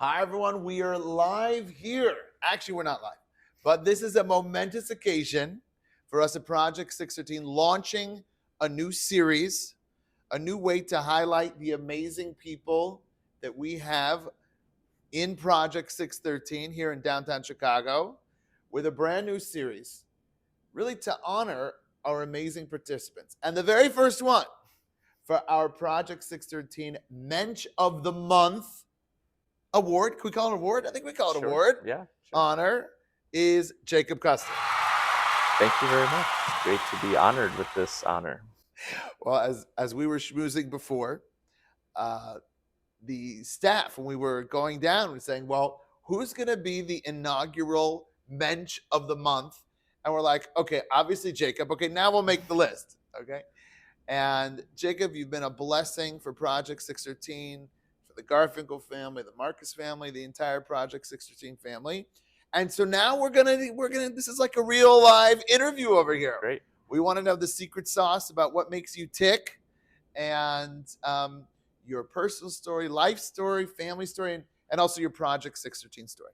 Hi, everyone. We are live here. Actually, we're not live, but this is a momentous occasion for us at Project 613 launching a new series, a new way to highlight the amazing people that we have in Project 613 here in downtown Chicago with a brand new series, really to honor our amazing participants. And the very first one for our Project 613 Mensch of the Month award. Can we call it an award? I think we call it an award. Yeah. Sure. Honor is Jacob Custer. Thank you very much. Great to be honored with this honor. Well, as we were schmoozing before, the staff, when we were going down, was saying, well, who's going to be the inaugural Mensch of the Month? And we're like, okay, obviously Jacob. Okay, now we'll make the list. Okay. And Jacob, you've been a blessing for Project 613, for the Garfinkel family, the Marcus family, the entire Project 613 family. And so now we're gonna this is like a real live interview over here. Great. We want to know the secret sauce about what makes you tick, and your personal story, life story, family story, and also your Project 613 story.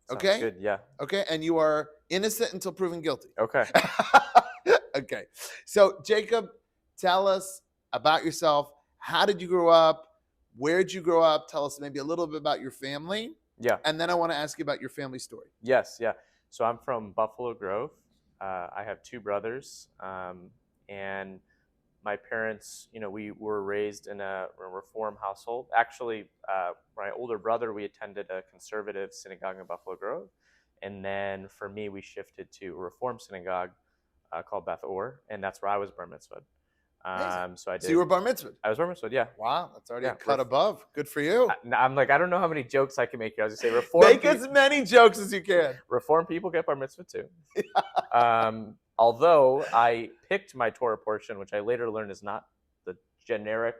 Okay. Sounds good. Yeah. Okay. And you are innocent until proven guilty. Okay. Okay. So Jacob, tell us about yourself. How did you grow up? Where did you grow up? Tell us maybe a little bit about your family. Yeah. And then I want to ask you about your family story. Yes. Yeah. So I'm from Buffalo Grove. I have two brothers, and my parents, we were raised in a Reform household. Actually, my older brother, we attended a conservative synagogue in Buffalo Grove. And then for me, we shifted to a Reform synagogue called Beth Or, and that's where I was bar mitzvahed. So I did. So you were bar mitzvahed? I was bar mitzvahed, yeah. Wow, that's already a cut above. Good for you. I'm like, I don't know how many jokes I can make here. I was going to say Reform. Make as many jokes as you can. Reform people get bar mitzvah too. Although I picked my Torah portion, which I later learned is not the generic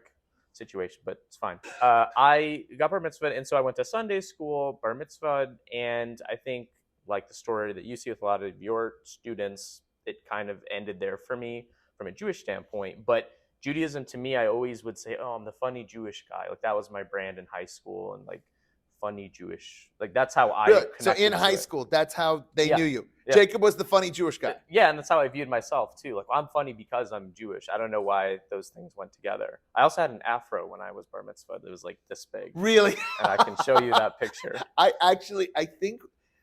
situation, but it's fine. I got bar mitzvah, and so I went to Sunday school, bar mitzvah, and I think like the story that you see with a lot of your students, it kind of ended there for me from a Jewish standpoint. But Judaism, to me, I always would say, oh, I'm the funny Jewish guy. Like that was my brand in high school, and like funny Jewish. Like that's how I connected. So in high school, that's how they knew you. Yeah. Jacob was the funny Jewish guy. Yeah, and that's how I viewed myself too. Like I'm funny because I'm Jewish. I don't know why those things went together. I also had an afro when I was bar mitzvah. It was like this big. Really? And I can show you that picture. I think,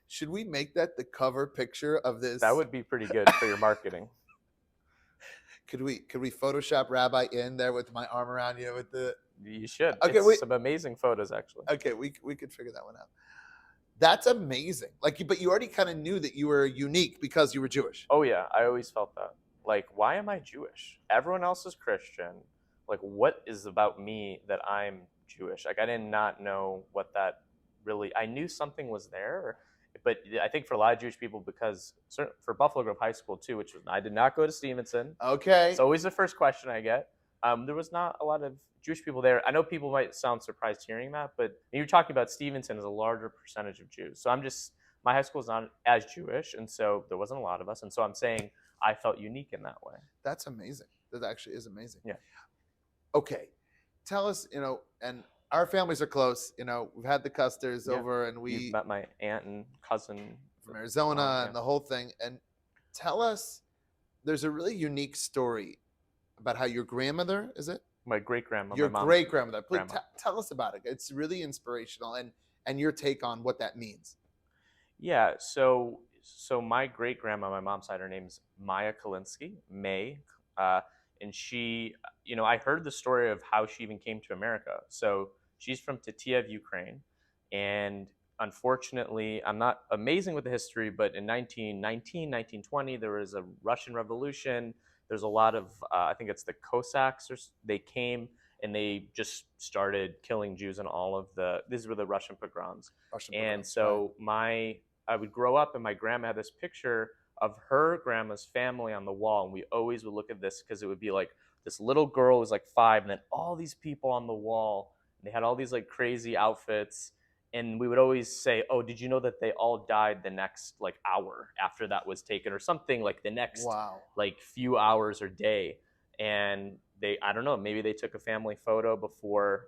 should we make that the cover picture of this? That would be pretty good for your marketing. Could we Photoshop Rabbi in there with my arm around you with the? You should. Okay, it's some amazing photos actually. Okay, we could figure that one out. That's amazing. But you already kind of knew that you were unique because you were Jewish. Oh yeah, I always felt that. Like, why am I Jewish? Everyone else is Christian. Like, what is about me that I'm Jewish? Like, I did not know what that really. I knew something was there. But I think for a lot of Jewish people, because for Buffalo Grove High School too, which was I did not go to Stevenson. Okay. It's always the first question I get. There was not a lot of Jewish people there. I know people might sound surprised hearing that, but you're talking about Stevenson as a larger percentage of Jews. So my high school is not as Jewish, and so there wasn't a lot of us. And so I'm saying I felt unique in that way. That's amazing. That actually is amazing. Yeah. Okay. Tell us, and our families are close. We've had the Custers over, and You've met my aunt and cousin from Arizona and the whole thing. And tell us, there's a really unique story about how your grandmother, is it? My great-grandmother. Your great-grandmother. Please tell us about it. It's really inspirational, and your take on what that means. Yeah, so my great-grandma, my mom's side, her name's Maya Kalinsky, May, and she, I heard the story of how she even came to America. So she's from Titiev, Ukraine, and unfortunately, I'm not amazing with the history, but in 1919, 1920, there was a Russian Revolution. There's a lot of, I think it's the Cossacks, they came and they just started killing Jews in these were the Russian pogroms. And so I would grow up and my grandma had this picture of her grandma's family on the wall. And we always would look at this because it would be like this little girl was like 5 and then all these people on the wall. And they had all these like crazy outfits. And we would always say, oh, did you know that they all died the next like hour after that was taken or something like the next like few hours or day. And I don't know, maybe they took a family photo before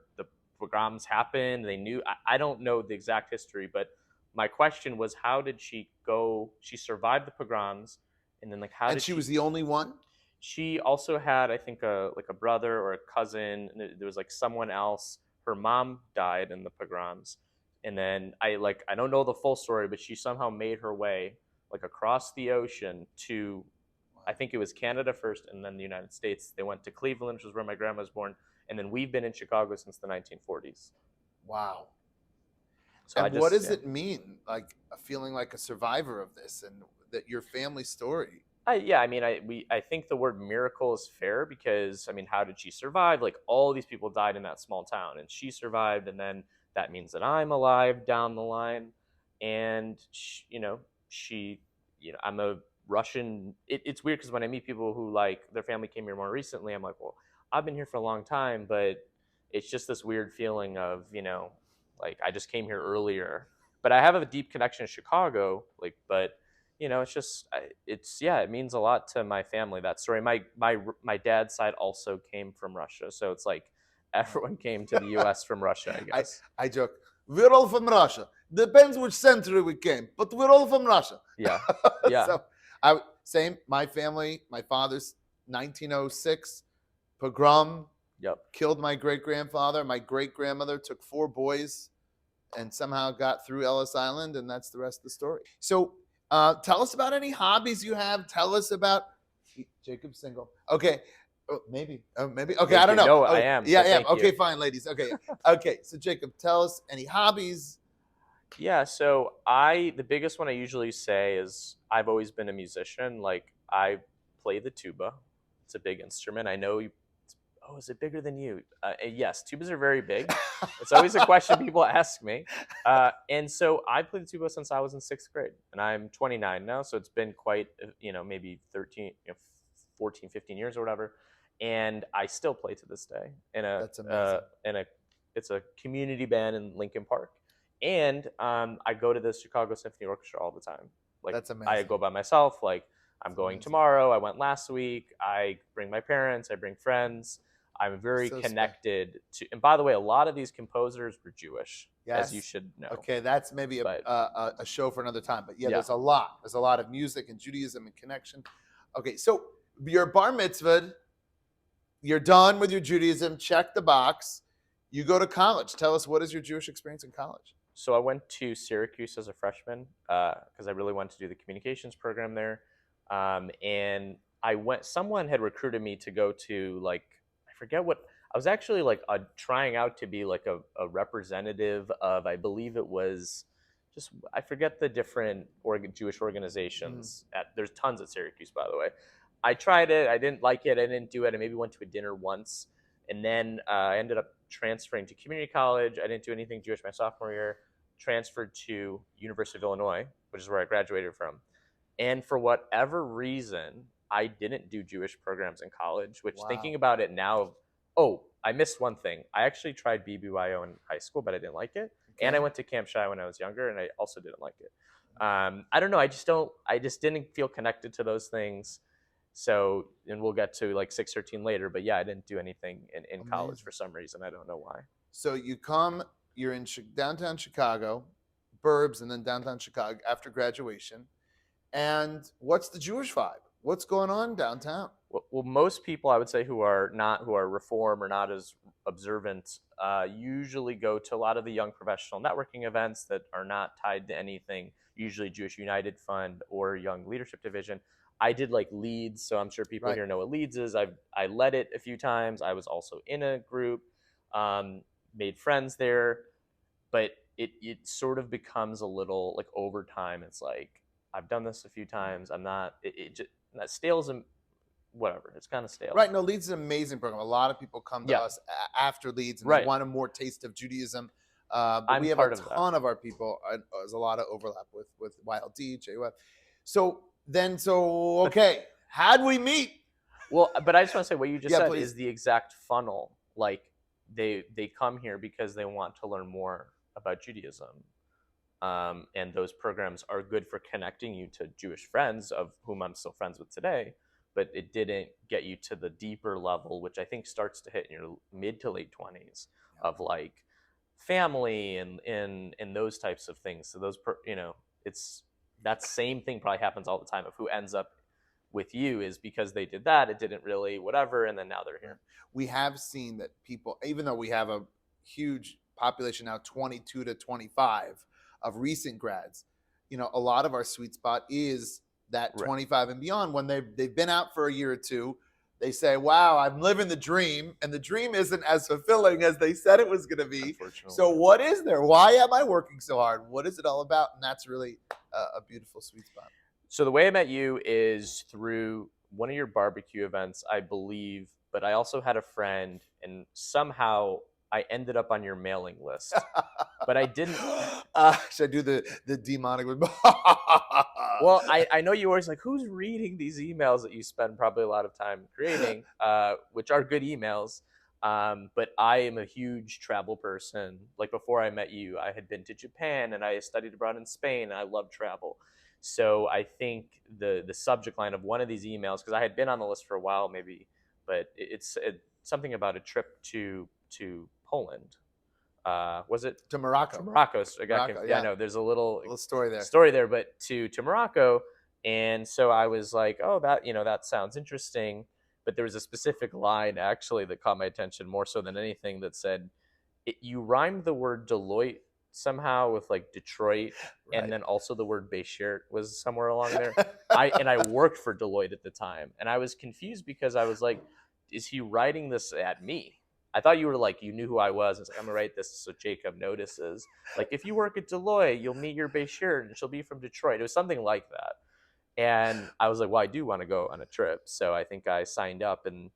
pogroms happened. They knew. I don't know the exact history, but my question was, how did she go? She survived the pogroms, and then like how And did she she? was the only one? She also had, I think, a brother or a cousin. And there was like someone else. Her mom died in the pogroms, and then I don't know the full story, but she somehow made her way like across the ocean to, I think it was Canada first, and then the United States. They went to Cleveland, which is where my grandma was born, and then we've been in Chicago since the 1940s. Wow. So I And what just does it mean, like feeling like a survivor of this, and that your family story? yeah, I mean, I think the word miracle is fair because I mean, how did she survive? Like all these people died in that small town, and she survived, and then that means that I'm alive down the line, and she, I'm a Russian. It's weird because when I meet people who like their family came here more recently, I'm like, well, I've been here for a long time, but it's just this weird feeling of like I just came here earlier, but I have a deep connection to Chicago, like, but it's just it means a lot to my family, that story. My dad's side also came from Russia, so it's like everyone came to the US from Russia, I I guess. I joke. We're all from Russia. Depends which century we came, but we're all from Russia. Yeah. Yeah. So I same. My family. My father's 1906 pogrom Yep. killed my great grandfather. My great grandmother took 4 boys and somehow got through Ellis Island, and that's the rest of the story. So tell us about any hobbies you have. Tell us about Jacob's single. Okay. Oh, maybe. Oh, maybe. Okay, I Thank don't you. know. No, I Okay. am, Yeah, but I am. thank Okay, you. fine, ladies. Okay. Okay. So Jacob, tell us any hobbies. Yeah, so the biggest one I usually say is I've always been a musician. Like I play the tuba. It's a big instrument. I know you. Oh, is it bigger than you? Yes, tubas are very big. It's always a question people ask me. And so I played the tuba since I was in 6th grade, and I'm 29 now. So it's been quite, maybe 13, 14, 15 years or whatever. And I still play to this day That's amazing. it's a community band in Lincoln Park. And I go to the Chicago Symphony Orchestra all the time. Like That's I amazing. go by myself. Like I'm That's going amazing. tomorrow. I went last week. I bring my parents. I bring friends. I'm very So connected to. And by the way, a lot of these composers were Jewish, as you Yes. should know. Okay, that's maybe But a show for another time. But yeah, yeah, there's a lot. There's a lot of music and Judaism and connection. Okay, so your bar mitzvah, you're done with your Judaism. Check the box. You go to college. Tell us, what is your Jewish experience in college? so I went to Syracuse as a freshman because I really wanted to do the communications program there. And I went. Someone had recruited me to go to like I forget what. I was actually like trying out to be like a representative of, I believe it was just, I forget the different Jewish organizations. There's tons at Syracuse, by the way. I tried it. I didn't like it. I didn't do it. I maybe went to a dinner once, and then I ended up transferring to community college. I didn't do anything Jewish my sophomore year. Transferred to University of Illinois, which is where I graduated from. And for whatever reason, I didn't do Jewish programs in college, which Wow. thinking about it now, oh, I missed one thing. I actually tried BBYO in high school, but I didn't like it. Okay. And I went to Camp Shy when I was younger, and I also didn't like it. I don't know. I just didn't feel connected to those things. So, and we'll get to like 613 later, but yeah, I didn't do anything in college Amazing. for some reason. I don't know why. So you're in downtown Chicago, Burbs, and then downtown Chicago after graduation. And what's the Jewish vibe? What's going on downtown? Well, most people I would say who are reform or not as observant usually go to a lot of the young professional networking events that are not tied to anything. Usually Jewish United Fund or Young Leadership Division. I did like Leads, so I'm sure people Right. here know what Leads is. I led it a few times. I was also in a group, made friends there, but it sort of becomes a little like over time. It's like I've done this a few times. I'm not. It just that stales and whatever. It's kind of stale. Right. No, Leeds is an amazing program. A lot of people come to Yeah. us after Leeds and Right. they want a more taste of Judaism. But I'm we have part a of that. ton of our people. There's a lot of overlap with YLD, JUF. So okay, how'd we meet? Well, but I just want to say what you just Yeah, said please. is the exact funnel. Like they come here because they want to learn more about Judaism. And those programs are good for connecting you to Jewish friends, of whom I'm still friends with today, but it didn't get you to the deeper level, which I think starts to hit in your mid to late 20s, of like family and those types of things. So those, it's that same thing probably happens all the time of who ends up with you is because they did that, it didn't really whatever, and then now they're here. We have seen that people, even though we have a huge population now, 22 to 25 of recent grads, a lot of our sweet spot is that Right. 25 and beyond. When they've been out for a year or two, they say, wow, I'm living the dream, and the dream isn't as fulfilling as they said it was going to be. So what is there? Why am I working so hard? What is it all about? And that's really a beautiful sweet spot. So the way I met you is through one of your barbecue events, I believe, but I also had a friend, and somehow I ended up on your mailing list, but I didn't. Should I do the demonic? Well, I know you always like, who's reading these emails that you spend probably a lot of time creating, which are good emails. But I am a huge travel person. Like before I met you, I had been to Japan and I studied abroad in Spain, and I love travel. So I think the subject line of one of these emails, because I had been on the list for a while maybe, but it's something about a trip to Poland. Was it to Morocco? To Morocco. So Morocco, no, there's a little story there. But to Morocco, and so I was like, oh, that sounds interesting. But there was a specific line actually that caught my attention more so than anything that said, you rhymed the word Deloitte somehow with like Detroit, Right. and then also the word Bayshert was somewhere along there. I worked for Deloitte at the time, and I was confused because I was like, is he writing this at me? I thought you were like, you knew who I was. I was like, I'm gonna write this so Jacob notices. Like, if you work at Deloitte, you'll meet your Bayshert, and she'll be from Detroit. It was something like that. And I was like, well, I do want to go on a trip. So I think I signed up, and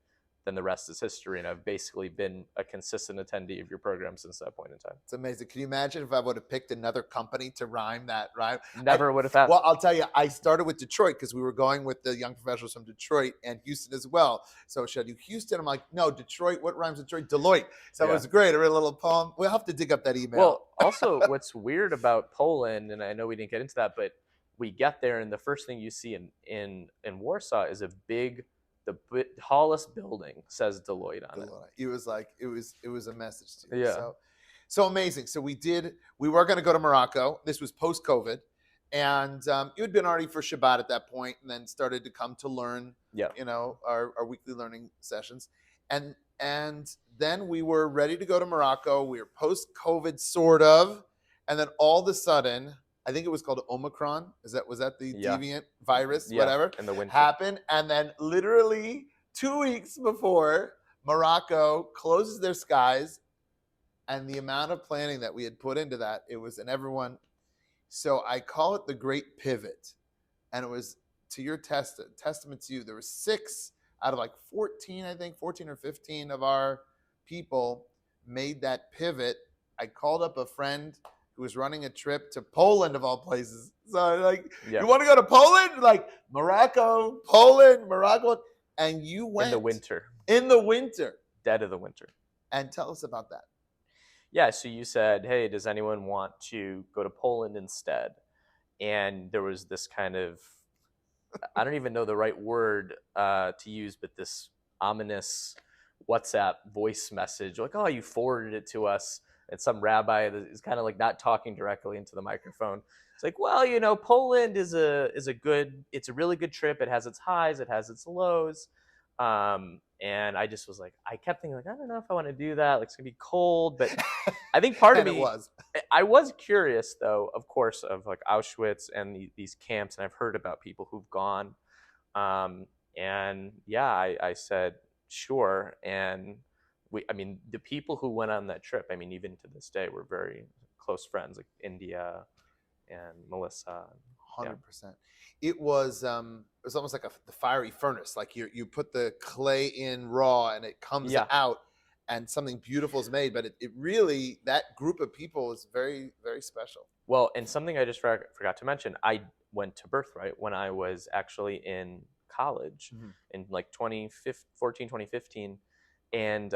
then the rest is history. And I've basically been a consistent attendee of your program since that point in time. It's amazing. Can you imagine if I would have picked another company to rhyme that rhyme? Never would have happened. Well, I'll tell you, I started with Detroit because we were going with the young professionals from Detroit and Houston as well. So should I do Houston? I'm like, no, Detroit. What rhymes with Detroit? Deloitte. So it was great. I read a little poem. We'll have to dig up that email. Well, also what's weird about Poland, and I know we didn't get into that, but we get there and the first thing you see in Warsaw is the tallest building says Deloitte on it. It was like it was a message to you. Yeah. So amazing. So we were going to go to Morocco. This was post-COVID, and you had been already for Shabbat at that point, and then started to come to learn. Yeah. Our weekly learning sessions, and then we were ready to go to Morocco. We were post-COVID, sort of, and then all of a sudden, I think it was called Omicron. Was that the deviant virus, whatever? In the winter. Happened, and then literally 2 weeks before, Morocco closes their skies, and the amount of planning that we had put into that, it was, and everyone. So I call it the Great Pivot, and it was to your testament to you. There were 6 out of like 14, I think 14 or 15 of our people made that pivot. I called up a friend who was running a trip to Poland, of all places. So like, you want to go to Poland? Like Morocco, Poland, Morocco. And you went. In the winter. In the winter. Dead of the winter. And tell us about that. Yeah, so you said, hey, does anyone want to go to Poland instead? And there was this kind of, I don't even know the right word to use, but this ominous WhatsApp voice message, like, oh, you forwarded it to us. And some rabbi that is kind of like not talking directly into the microphone. It's like, well, Poland is a really good trip. It has its highs, it has its lows. And I just was like, I kept thinking like, I don't know if I want to do that. Like, it's gonna be cold, but I think part of me I was curious though, of course, of like Auschwitz and these camps, and I've heard about people who've gone. And yeah, I said sure, and the people who went on that trip, even to this day, we're very close friends, like India and Melissa. 100%. It was almost like the fiery furnace. Like you put the clay in raw and it comes out and something beautiful is made. But it really, that group of people is very, very special. Well, and something I just forgot to mention, I went to Birthright when I was actually in college in like 2015. And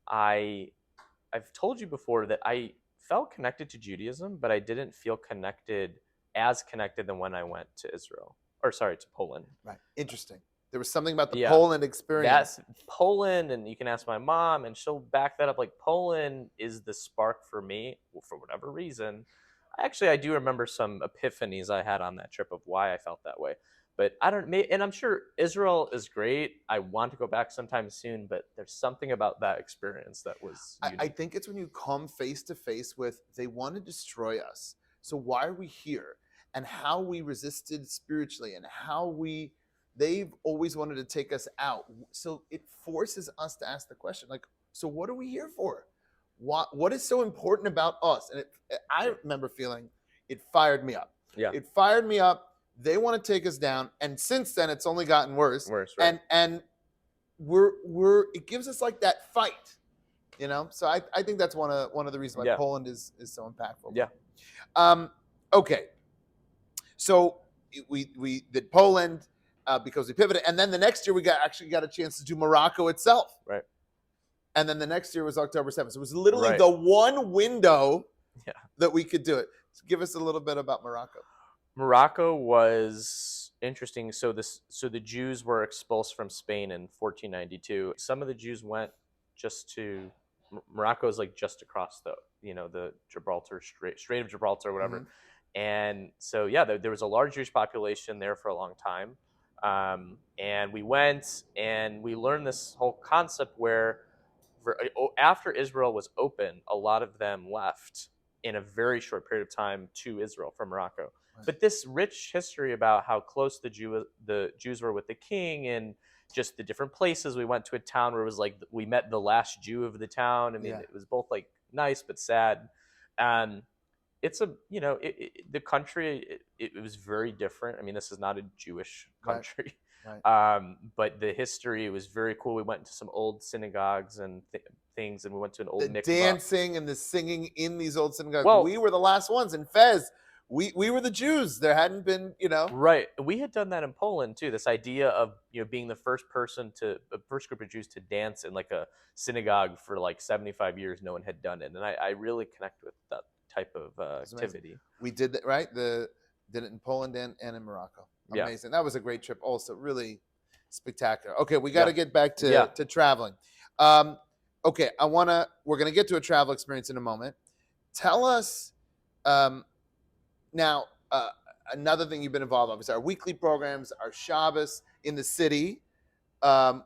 I've told you before that I felt connected to Judaism, but I didn't feel connected than when I went to to Poland. Right. Interesting. There was something about the Yeah. Poland experience. That's Poland, and you can ask my mom, and she'll back that up. Like, Poland is the spark for me, for whatever reason. Actually, I do remember some epiphanies I had on that trip of why I felt that way. But I don't, and I'm sure Israel is great. I want to go back sometime soon, but there's something about that experience that was I unique. think it's when you come face to face with, they want to destroy us. So why are we here? And how we resisted spiritually, and they've always wanted to take us out. So it forces us to ask the question, like, so what are we here for? What is so important about us? And I remember feeling it fired me up. Yeah. It fired me up. They want to take us down. And since then, it's only gotten worse. Worse, right. And it gives us like that fight. So I think that's one of the reasons why Poland is so impactful. Yeah. Okay. So we did Poland because we pivoted, and then the next year we actually got a chance to do Morocco itself. Right. And then the next year was October 7th. So it was literally Right. the one window Yeah. that we could do it. So give us a little bit about Morocco. Morocco was interesting. So the Jews were expulsed from Spain in 1492. Some of the Jews went just to Morocco is like just across the Gibraltar Strait of Gibraltar or whatever. Mm-hmm. And so there was a large Jewish population there for a long time. And we went and we learned this whole concept where after Israel was open, a lot of them left in a very short period of time to Israel from Morocco. Right. But this rich history about how close the Jews were with the king, and just the different places. We went to a town where it was like we met the last Jew of the town. I mean, It was both like nice but sad. It's the country. It was very different. I mean, this is not a Jewish country. Right. But the history was very cool. We went to some old synagogues and things, and we went to an old mikvah. Dancing and the singing in these old synagogues. Well, we were the last ones in Fez. We were the Jews. There hadn't been, Right. We had done that in Poland too. This idea of being the first group of Jews to dance in like a synagogue for like 75 years. No one had done it, and I really connect with that type of activity. Amazing. We did that, right? Did it in Poland and in Morocco. Amazing. Yeah. That was a great trip. Also, really spectacular. Okay, we got to get back to traveling. Okay, we're gonna get to a travel experience in a moment. Tell us now. Another thing you've been involved in is our weekly programs, our Shabbos in the city,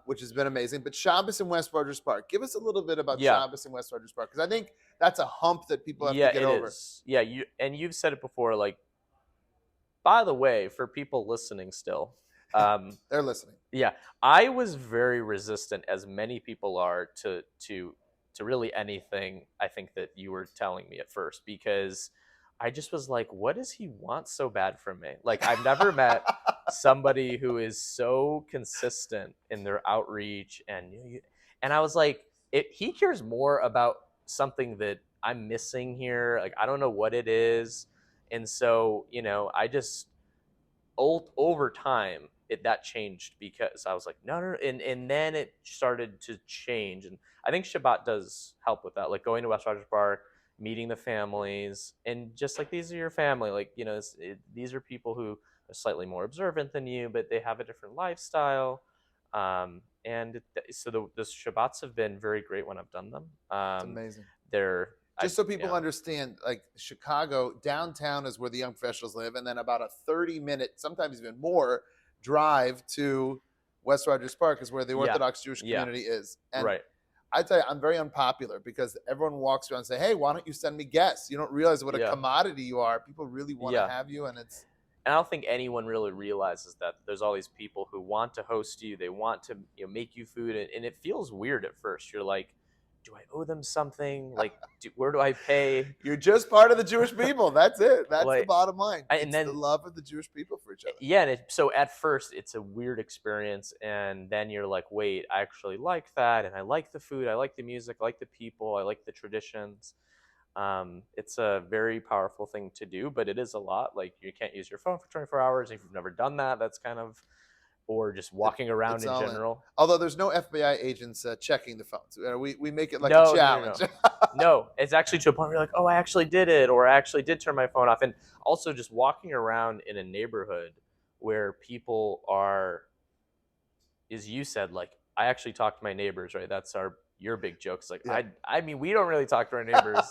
which has been amazing. But Shabbos in West Rogers Park. Give us a little bit about Shabbos in West Rogers Park, because I think that's a hump that people have to get over. Is. Yeah, you've said it before. Like, by the way, for people listening still, they're listening. Yeah, I was very resistant, as many people are, to really anything. I think that you were telling me at first, because I just was like, what does he want so bad from me? Like, I've never met somebody who is so consistent in their outreach, and I was like, he cares more about something that I'm missing here. Like, I don't know what it is. And so, I just over time that changed, because I was like, no. And then it started to change. And I think Shabbat does help with that. Like going to West Rogers Park, meeting the families, and just like, these are your family. Like, these are people who are slightly more observant than you, but they have a different lifestyle. So the Shabbats have been very great when I've done them. It's amazing. So people understand, like, Chicago, downtown is where the young professionals live, and then about a 30-minute, sometimes even more, drive to West Rogers Park is where the Orthodox Jewish community is. And I tell you, I'm very unpopular, because everyone walks around and say, hey, why don't you send me guests? You don't realize what a commodity you are. People really want to have you, and it's... And I don't think anyone really realizes that there's all these people who want to host you. They want to make you food, and it feels weird at first. You're like, do I owe them something? Like, where do I pay? You're just part of the Jewish people. That's it. That's the bottom line. And then the love of the Jewish people for each other. Yeah. And so at first, it's a weird experience. And then you're like, wait, I actually like that. And I like the food. I like the music. I like the people. I like the traditions. It's a very powerful thing to do, but it is a lot. Like, you can't use your phone for 24 hours. If you've never done that, that's kind of... or just walking around in general. Although there's no FBI agents checking the phones. We make it like a challenge. No, it's actually to a point where you're like, oh, I actually did it, or I actually did turn my phone off. And also just walking around in a neighborhood where people are is you said, like, I actually talk to my neighbors, right? That's your big joke. It's like, Yeah. I mean, we don't really talk to our neighbors.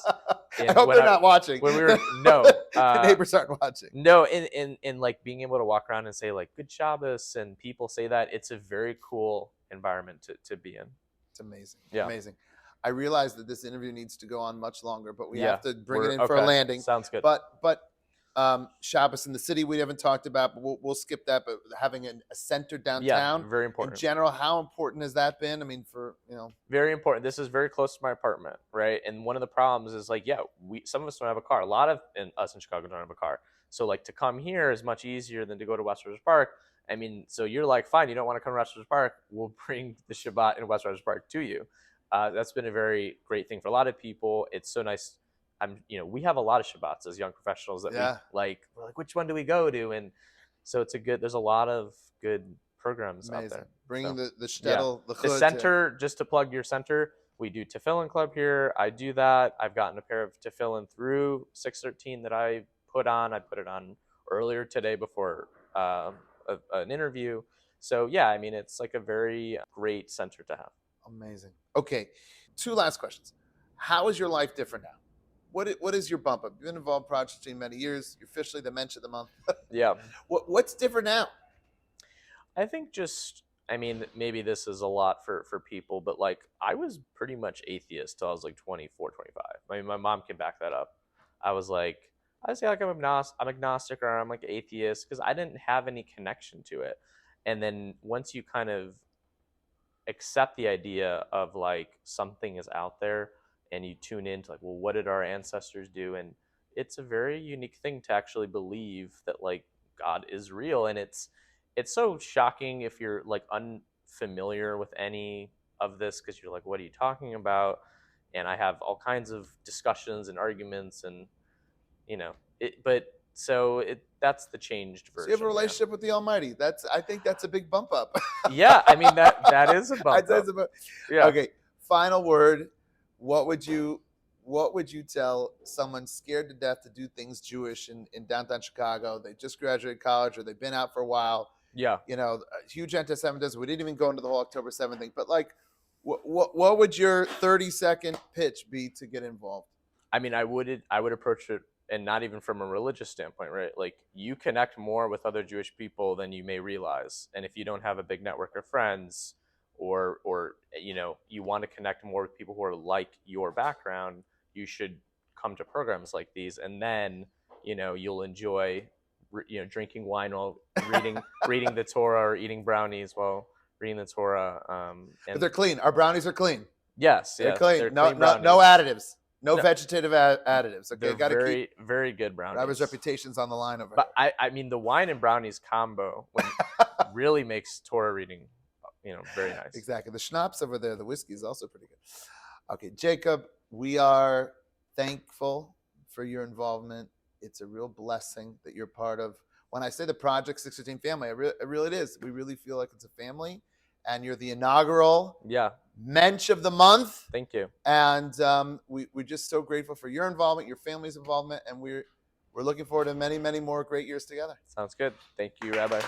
I hope they're not watching. When we were no, The neighbors aren't watching. no, in like being able to walk around and say like good Shabbos, and people say that, it's a very cool environment to be in. It's amazing. Yeah. Amazing. I realize that this interview needs to go on much longer, but we Yeah, have to bring it we're- in for a okay, landing. sounds good. But Shabbos in the city we haven't talked about, but we'll skip that. But having a center Yeah, downtown, very in important. general, how important has that been? I mean, for Very important. This is very close to my apartment, right? And one of the problems is like, yeah, some of us don't have a car. A lot of us in Chicago don't have a car. So like to come here is much easier than to go to West Rogers Park. I mean, so you're like, fine, you don't want to come to West Rogers Park. We'll bring the Shabbat in West Rogers Park to you. That's been a very great thing for a lot of people. It's so nice. We have a lot of Shabbats as young professionals that Yeah. we're like, which one do we go to? And so there's a lot of good programs out amazing. there. Bringing So, the shtetl, the the chut center, just to plug your center, we do Tefillin Club here. I do that. I've gotten a pair of Tefillin through 613 that I put on. I put it on earlier today before an interview. So yeah, I mean, it's like a very great center to have. Amazing. Okay, 2 last questions. How is your life different now? What is your bump up? You've been involved in Project Team many years. You're officially the Mensch of the month. Yeah. What's different now? I think maybe this is a lot for people, but like I was pretty much atheist till I was like 24, 25. I mean, my mom can back that up. I say like I'm agnostic or I'm like atheist because I didn't have any connection to it. And then once you kind of accept the idea of like something is out there and you tune into like, well, what did our ancestors do? And it's a very unique thing to actually believe that like God is real. And it's so shocking if you're like unfamiliar with any of this because you're like, what are you talking about? And I have all kinds of discussions and arguments and that's the changed version. So you have a relationship with the Almighty. I think that's a big bump up. Yeah, I mean that is a bump up. Yeah. Okay. Final word. What would you tell someone scared to death to do things Jewish in downtown Chicago? They just graduated college or they've been out for a while. Yeah. Huge anti-Semitism. We didn't even go into the whole October 7th thing, but like, what would your 30-second pitch be to get involved? I mean, I would approach it, and not even from a religious standpoint, right? Like you connect more with other Jewish people than you may realize. And if you don't have a big network of friends or you want to connect more with people who are like your background, you should come to programs like these. And then, you'll enjoy, drinking wine while reading the Torah or eating brownies while reading the Torah. But they're clean. Our brownies are clean. Yes. They're clean. They're No clean brownies. no additives. No vegetative additives. Okay, They're very, very good brownies. Rabbi's reputation's on the line over But I mean, the wine and brownies combo really makes Torah reading, very nice. Exactly. The schnapps over there, the whiskey is also pretty good. Okay, Jacob, we are thankful for your involvement. It's a real blessing that you're part of. When I say the Project 613 family, it really is. We really feel like it's a family, and you're the inaugural Mensch of the month. Thank you. And we're just so grateful for your involvement, your family's involvement, and we're looking forward to many, many more great years together. Sounds good. Thank you, Rabbi.